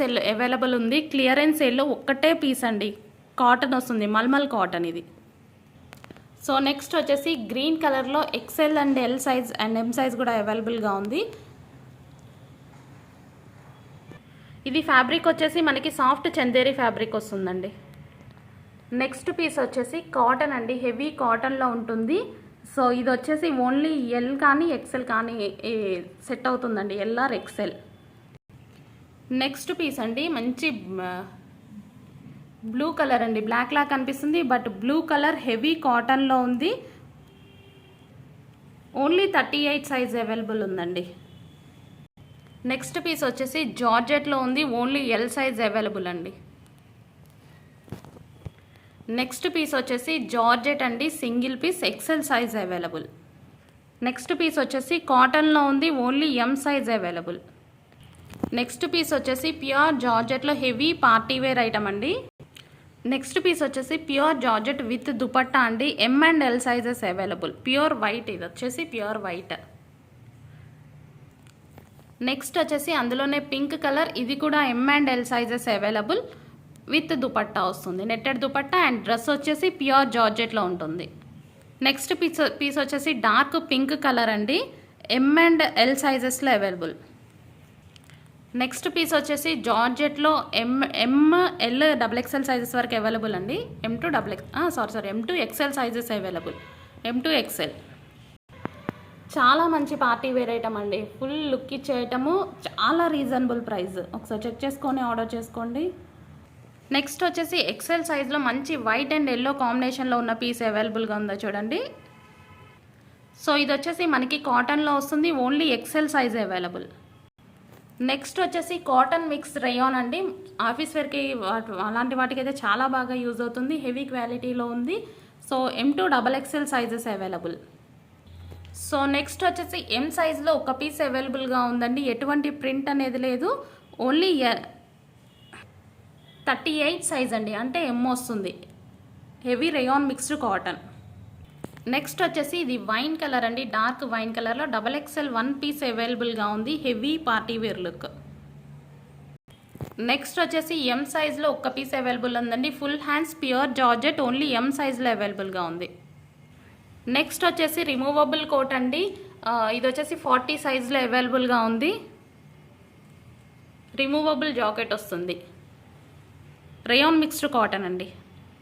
Sale available ఉంది. Clearance సేల్లో ఒక్కటే పీస్ అండి, కాటన్ వస్తుంది, మల్మల్ కాటన్ ఇది. సో నెక్స్ట్ వచ్చేసి గ్రీన్ కలర్లో XL and L size and M size కూడా అవైలబుల్గా ఉంది. ఇది ఫ్యాబ్రిక్ వచ్చేసి మనకి సాఫ్ట్ చందేరి ఫ్యాబ్రిక్ వస్తుందండి. నెక్స్ట్ పీస్ వచ్చేసి కాటన్ అండి, హెవీ కాటన్లో ఉంటుంది. సో ఇది వచ్చేసి ఓన్లీ ఎల్ కానీ ఎక్సెల్ కానీ సెట్ అవుతుందండి, L or XL. Next piece అండి మంచి బ్లూ కలర్ అండి, బ్లాక్ లా కనిపిస్తుంది బట్ బ్లూ కలర్ హెవీ కాటన్లో ఉంది. ఓన్లీ 38 సైజ్ అవైలబుల్ ఉందండి. నెక్స్ట్ పీస్ వచ్చేసి జార్జెట్లో ఉంది, ఓన్లీ ఎల్ సైజ్ అవైలబుల్ అండి. నెక్స్ట్ పీస్ వచ్చేసి జార్జెట్ అండి, single piece XL size available. Next piece వచ్చేసి కాటన్లో ఉంది, only M size available. Next piece వచ్చేసి ప్యూర్ జార్జెట్లో హెవీ పార్టీ వేర్ ఐటమ్ అండి. నెక్స్ట్ పీస్ వచ్చేసి ప్యూర్ జార్జెట్ విత్ దుపట్టా అండి, M and L sizes available. Pure white, ఇది వచ్చేసి ప్యూర్ వైట్. నెక్స్ట్ వచ్చేసి అందులోనే పింక్ కలర్, ఇది కూడా M and L sizes available with dupatta వస్తుంది, నెట్టెడ్ దుపట్టా. అండ్ డ్రెస్ వచ్చేసి ప్యూర్ జార్జెట్లో ఉంటుంది. నెక్స్ట్ పీస్ వచ్చేసి డార్క్ పింక్ కలర్ అండి, ఎం అండ్ ఎల్ సైజెస్లో అవైలబుల్. నెక్స్ట్ పీస్ వచ్చేసి జార్జెట్లో M L double XL sizes వరకు అవైలబుల్ అండి. M to XL sizes available, M to XL. చాలా మంచి పార్టీ వేర్ ఐటమ్ అండి, ఫుల్ లుక్ ఇచ్చే ఐటము, చాలా రీజనబుల్ ప్రైస్. ఒకసారి చెక్ చేసుకొని ఆర్డర్ చేసుకోండి. నెక్స్ట్ వచ్చేసి ఎక్సెల్ సైజ్లో మంచి వైట్ అండ్ ఎల్లో కాంబినేషన్లో ఉన్న పీస్ అవైలబుల్గా ఉందో చూడండి. సో ఇది వచ్చేసి మనకి కాటన్లో వస్తుంది, only XL size available. Next వచ్చేసి కాటన్ మిక్స్ రేయాన్ అండి, ఆఫీస్ వేర్కి అలాంటి వాటికి అయితే చాలా బాగా యూజ్ అవుతుంది, హెవీ క్వాలిటీలో ఉంది. So M to double XL sizes available. So next వచ్చేసి ఎం సైజ్లో ఒక పీస్ అవైలబుల్గా ఉందండి, ఎటువంటి ప్రింట్ అనేది లేదు, ఓన్లీ 38 సైజ్ అండి, అంటే ఎం వస్తుంది, heavy rayon mixed cotton. Next వచ్చేసి ఇది వైన్ కలర్ అండి, డార్క్ వైన్ కలర్లో డబల్ ఎక్సెల్ 1 పీస్ అవైలబుల్గా ఉంది, heavy party wear look. Next వచ్చేసి ఎం సైజ్లో ఒక పీస్ అవైలబుల్ ఉందండి, full hands pure georgette, only M సైజ్లో అవైలబుల్గా ఉంది. నెక్స్ట్ వచ్చేసి రిమూవబుల్ కోట్ అండి, ఇది వచ్చేసి 40 సైజ్లో అవైలబుల్గా ఉంది, రిమూవబుల్ జాకెట్ వస్తుంది, రేయాన్ మిక్స్డ్ కాటన్ అండి.